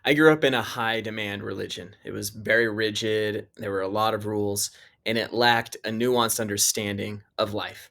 I grew up in a high demand religion. It was very rigid, there were a lot of rules, and it lacked a nuanced understanding of life.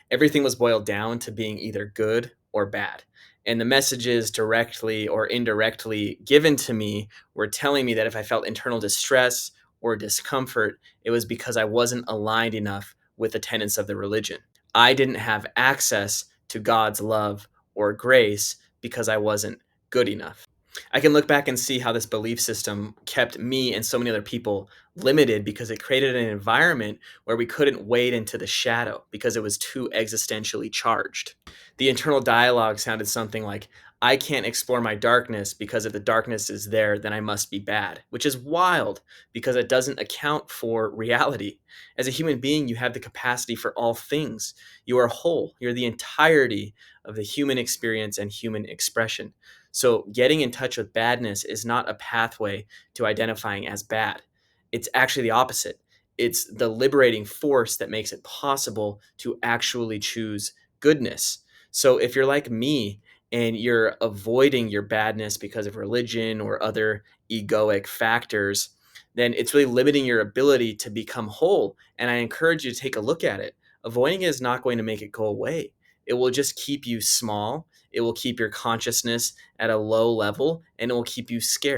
Everything was boiled down to being either good or bad. And the messages directly or indirectly given to me were telling me that if I felt internal distress or discomfort, it was because I wasn't aligned enough with the tenets of the religion. I didn't have access to God's love or grace because I wasn't good enough. I can look back and see how this belief system kept me and so many other people limited because it created an environment where we couldn't wade into the shadow because it was too existentially charged. The internal dialogue sounded something like, I can't explore my darkness because if the darkness is there, then I must be bad, which is wild because it doesn't account for reality. As a human being, you have the capacity for all things. You are whole, you're the entirety of the human experience and human expression. So, getting in touch with badness is not a pathway to identifying as bad. It's actually the opposite. It's the liberating force that makes it possible to actually choose goodness. So, if you're like me and you're avoiding your badness because of religion or other egoic factors, then it's really limiting your ability to become whole. And I encourage you to take a look at it. Avoiding it is not going to make it go away. It will just keep you small. It will keep your consciousness at a low level and it will keep you scared.